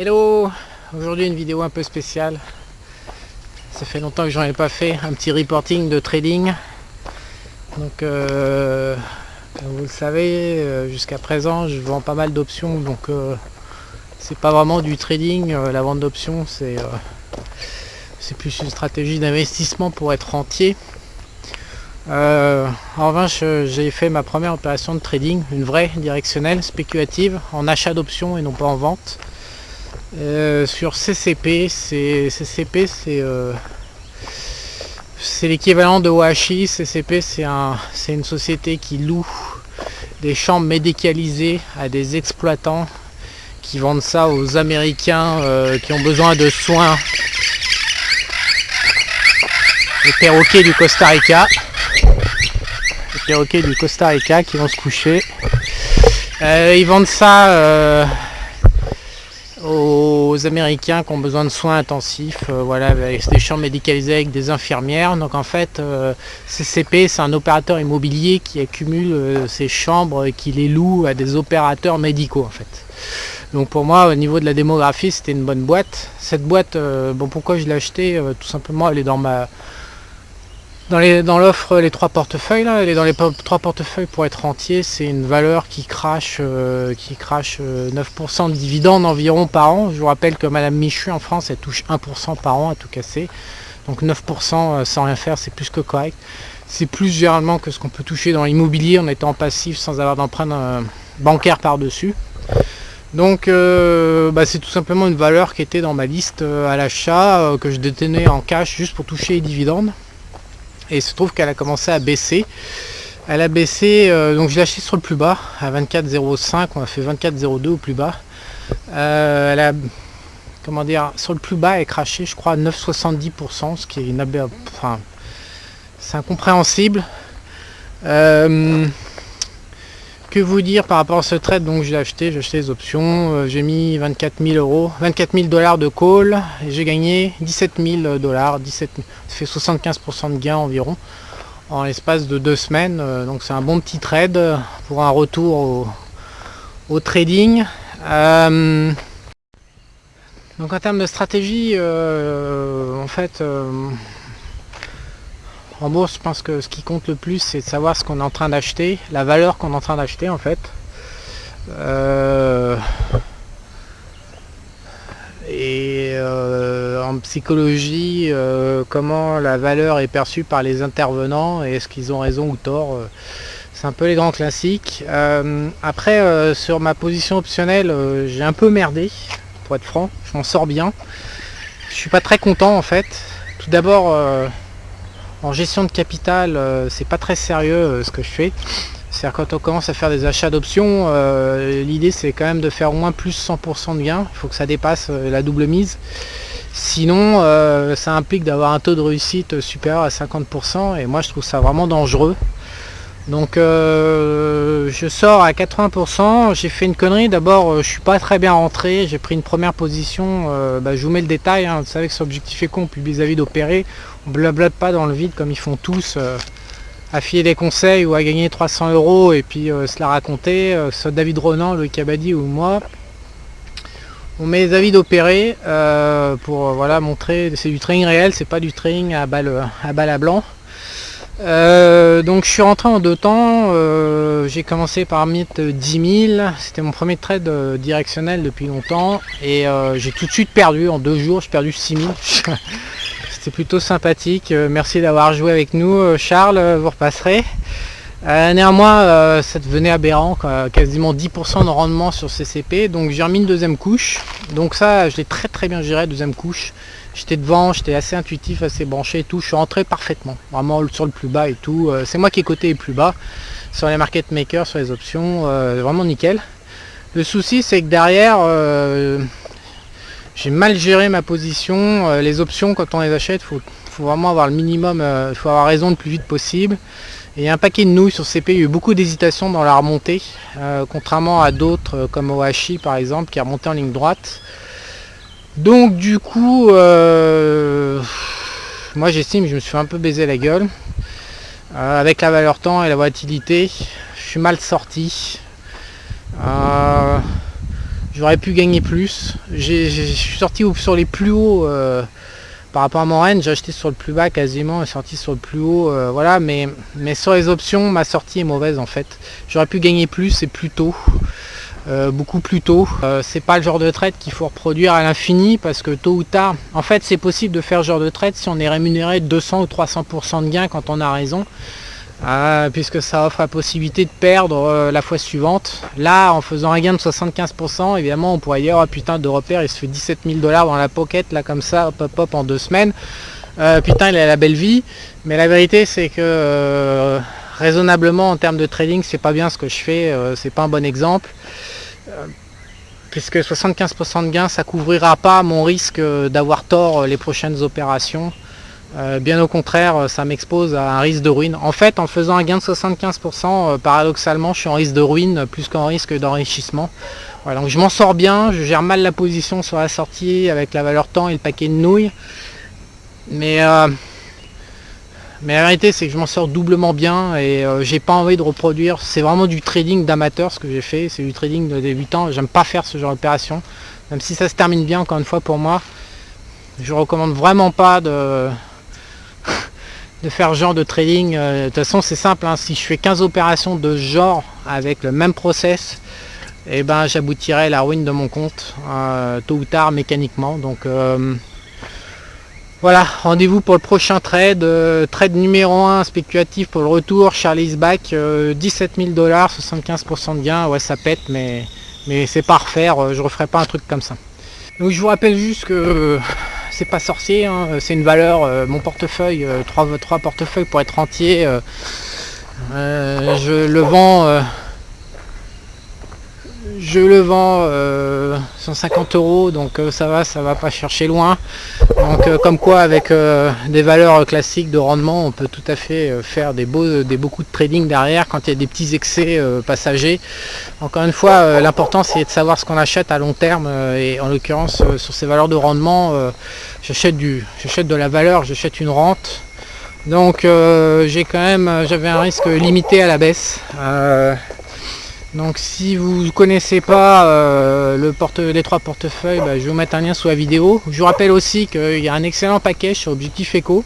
Hello, aujourd'hui une vidéo un peu spéciale. Ça fait longtemps que j'en ai pas fait, un petit reporting de trading. Donc comme vous le savez, jusqu'à présent je vends pas mal d'options, donc c'est pas vraiment du trading. La vente d'options c'est plus une stratégie d'investissement pour être rentier. En revanche, j'ai fait ma première opération de trading, une vraie directionnelle, spéculative, en achat d'options et non pas en vente. Sur CCP, c'est l'équivalent de OHI. CCP, c'est une société qui loue des chambres médicalisées à des exploitants qui vendent ça aux Américains qui ont besoin de soins. Les perroquets du Costa Rica. Les perroquets du Costa Rica qui vont se coucher. Ils vendent ça aux Américains qui ont besoin de soins intensifs, voilà, avec des chambres médicalisées avec des infirmières. Donc en fait, CCP, c'est un opérateur immobilier qui accumule ces chambres et qui les loue à des opérateurs médicaux en fait. Donc pour moi, au niveau de la démographie, c'était une bonne boîte. Cette boîte, bon, pourquoi je l'ai achetée? Tout simplement, elle est dans l'offre, les trois portefeuilles là, elle est dans les trois portefeuilles pour être rentier. C'est une valeur qui crache 9% de dividendes environ par an. Je vous rappelle que Madame Michu en France, elle touche 1% par an à tout casser. Donc 9% sans rien faire, c'est plus que correct. C'est plus généralement que ce qu'on peut toucher dans l'immobilier en étant passif sans avoir d'emprunt bancaire par-dessus. Donc c'est tout simplement une valeur qui était dans ma liste à l'achat, que je détenais en cash juste pour toucher les dividendes. Et il se trouve qu'elle a commencé à baisser. Elle a baissé, donc je l'ai acheté sur le plus bas, à 24,05, on a fait 24,02 au plus bas. Elle a, sur le plus bas, elle a craché, je crois, à 9,70%, ce qui est c'est incompréhensible. Que vous dire par rapport à ce trade? Donc j'ai acheté les options, j'ai mis 24 000 $, de call, et j'ai gagné 17 000 $, ça fait 75% de gain environ en l'espace de 2 semaines. Donc c'est un bon petit trade pour un retour au trading. Donc en termes de stratégie, en bourse, je pense que ce qui compte le plus, c'est de savoir ce qu'on est en train d'acheter, la valeur qu'on est en train d'acheter en fait. En psychologie, comment la valeur est perçue par les intervenants et est-ce qu'ils ont raison ou tort. C'est un peu les grands classiques. Après, sur ma position optionnelle, j'ai un peu merdé, pour être franc. Je m'en sors bien. Je suis pas très content en fait. Tout d'abord, en gestion de capital, c'est pas très sérieux ce que je fais. C'est-à-dire quand on commence à faire des achats d'options, l'idée c'est quand même de faire au moins plus 100% de gain. Il faut que ça dépasse la double mise. Sinon, ça implique d'avoir un taux de réussite supérieur à 50%. Et moi je trouve ça vraiment dangereux. Donc je sors à 80%. J'ai fait une connerie. D'abord, je suis pas très bien rentré. J'ai pris une première position. Je vous mets le détail. Vous savez que sur Objectif Eco, on publie des avis d'opérer. On blablote pas dans le vide comme ils font tous. À filer des conseils ou à gagner 300 € et puis se la raconter. Soit David Ronan, Loïc Abadi ou moi. On met les avis d'opérer pour montrer. C'est du trading réel. C'est pas du trading à balle à blanc. Donc je suis rentré en 2 temps. J'ai commencé par mettre 10 000. C'était mon premier trade directionnel depuis longtemps et j'ai tout de suite perdu en 2 jours. J'ai perdu 6 000. C'était plutôt sympathique. Merci d'avoir joué avec nous, Charles. Vous repasserez. Néanmoins, ça devenait aberrant, quasiment 10% de rendement sur CCP. Donc j'ai remis une deuxième couche. Donc ça, je l'ai très bien géré, deuxième couche. J'étais devant, j'étais assez intuitif, assez branché et tout. Je suis rentré parfaitement, vraiment sur le plus bas et tout. C'est moi qui ai coté les plus bas sur les market makers, sur les options, vraiment nickel. Le souci, c'est que derrière, j'ai mal géré ma position. Les options, quand on les achète, faut vraiment avoir le minimum, il faut avoir raison le plus vite possible. Et il y a un paquet de nouilles sur CP, il y a eu beaucoup d'hésitation dans la remontée, contrairement à d'autres comme OHI par exemple, qui a remonté en ligne droite. Donc du coup, moi j'estime que je me suis un peu baisé la gueule. Avec la valeur temps et la volatilité, je suis mal sorti. J'aurais pu gagner plus. Je suis sorti sur les plus hauts par rapport à mon range. J'ai acheté sur le plus bas quasiment et sorti sur le plus haut. Voilà, mais sur les options, ma sortie est mauvaise en fait. J'aurais pu gagner plus et plus tôt. Beaucoup plus tôt. C'est pas le genre de trade qu'il faut reproduire à l'infini parce que tôt ou tard, en fait c'est possible de faire ce genre de trade si on est rémunéré de 200 ou 300% de gains quand on a raison, puisque ça offre la possibilité de perdre la fois suivante. Là, en faisant un gain de 75%, évidemment on pourrait dire oh putain, de repère il se fait 17 000 $ dans la pocket là comme ça, hop hop hop en 2 semaines, putain il a la belle vie. Mais la vérité c'est que raisonnablement en termes de trading c'est pas bien ce que je fais, c'est pas un bon exemple. Puisque 75% de gains ça couvrira pas mon risque d'avoir tort les prochaines opérations, bien au contraire ça m'expose à un risque de ruine. En fait en faisant un gain de 75%, paradoxalement je suis en risque de ruine plus qu'en risque d'enrichissement. Voilà, donc je m'en sors bien, je gère mal la position sur la sortie avec la valeur temps et le paquet de nouilles, mais la vérité c'est que je m'en sors doublement bien et j'ai pas envie de reproduire. C'est vraiment du trading d'amateur ce que j'ai fait, c'est du trading de débutant. J'aime pas faire ce genre d'opération, même si ça se termine bien encore une fois pour moi. Je recommande vraiment pas de faire ce genre de trading. De toute façon c'est simple, hein, si je fais 15 opérations de ce genre avec le même process, et ben j'aboutirai à la ruine de mon compte tôt ou tard mécaniquement. Donc voilà, rendez-vous pour le prochain trade. Trade numéro 1 spéculatif pour le retour, Charlie's Back, 17 000 $, 75% de gain. Ouais ça pète, mais c'est pas à refaire, je referai pas un truc comme ça. Donc je vous rappelle juste que c'est pas sorcier, hein, c'est une valeur, mon portefeuille, 3 portefeuilles pour être entier, je le vends 150 €, donc ça va pas chercher loin. Donc comme quoi avec des valeurs classiques de rendement on peut tout à fait faire beaucoup de trading derrière quand il y a des petits excès passagers. Encore une fois l'important c'est de savoir ce qu'on achète à long terme, et en l'occurrence sur ces valeurs de rendement j'achète de la valeur, j'achète une rente. Donc j'avais un risque limité à la baisse. Donc si vous connaissez pas les 3 portefeuilles, je vais vous mettre un lien sous la vidéo. Je vous rappelle aussi qu'il y a un excellent package sur Objectif Eco.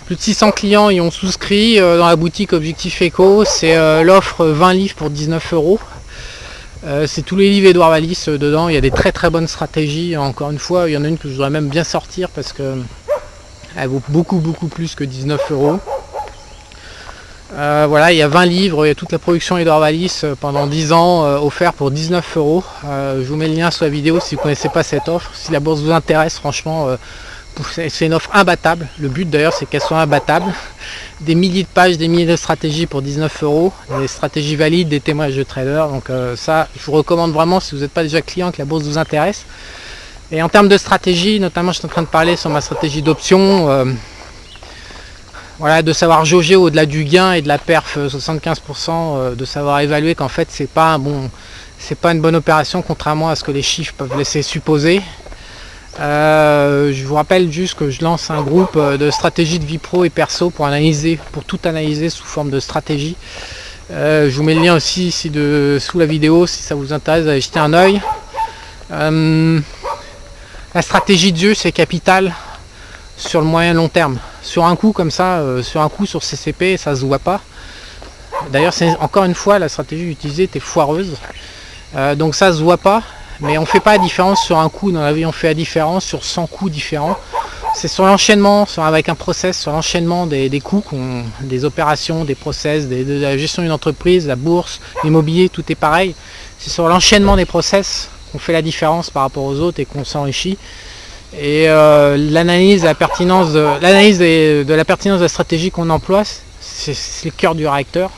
Plus de 600 clients y ont souscrit dans la boutique Objectif Eco. C'est l'offre 20 livres pour 19 €. C'est tous les livres Edouard Valis dedans. Il y a des très très bonnes stratégies. Encore une fois, il y en a une que je voudrais même bien sortir parce que elle vaut beaucoup plus que 19 €. Voilà, il y a 20 livres, il y a toute la production Edouard Valis pendant 10 ans offert pour 19 €. Je vous mets le lien sous la vidéo si vous ne connaissez pas cette offre. Si la bourse vous intéresse, franchement, c'est une offre imbattable. Le but d'ailleurs c'est qu'elle soit imbattable. Des milliers de pages, des milliers de stratégies pour 19 €, des stratégies valides, des témoignages de traders. Donc ça, je vous recommande vraiment si vous n'êtes pas déjà client, que la bourse vous intéresse. Et en termes de stratégie, notamment je suis en train de parler sur ma stratégie d'option. Voilà, de savoir jauger au-delà du gain et de la perf 75%, de savoir évaluer qu'en fait c'est pas une bonne opération contrairement à ce que les chiffres peuvent laisser supposer. Je vous rappelle juste que je lance un groupe de stratégie de vie pro et perso pour tout analyser sous forme de stratégie. Je vous mets le lien aussi ici sous la vidéo si ça vous intéresse d'aller jeter un œil. La stratégie de jeu c'est capital sur le moyen long terme. Sur un coup comme ça, sur CCP, ça se voit pas. D'ailleurs, encore une fois, la stratégie utilisée était foireuse. Donc ça se voit pas, mais on fait pas la différence sur un coup dans la vie, on fait la différence sur 100 coups différents. C'est sur l'enchaînement, avec un process, sur l'enchaînement des coups, des opérations, des process, de la gestion d'une entreprise, la bourse, l'immobilier, tout est pareil. C'est sur l'enchaînement des process qu'on fait la différence par rapport aux autres et qu'on s'enrichit. Et l'analyse de la pertinence de la stratégie qu'on emploie, c'est le cœur du réacteur.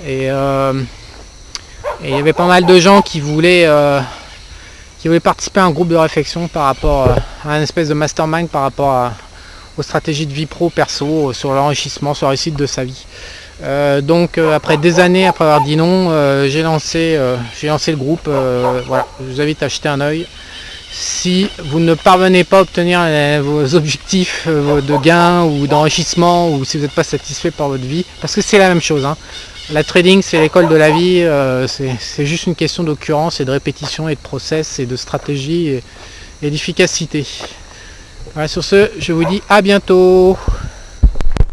Et il y avait pas mal de gens qui voulaient participer à un groupe de réflexion par rapport à un espèce de mastermind par rapport aux stratégies de vie pro perso, sur l'enrichissement, sur la réussite de sa vie. Donc après des années, après avoir dit non, j'ai lancé le groupe. Voilà, je vous invite à jeter un œil. Si vous ne parvenez pas à obtenir vos objectifs de gain ou d'enrichissement, ou si vous n'êtes pas satisfait par votre vie, parce que c'est la même chose, hein. La trading, c'est l'école de la vie, c'est juste une question d'occurrence et de répétition et de process et de stratégie et d'efficacité. Voilà, sur ce, je vous dis à bientôt.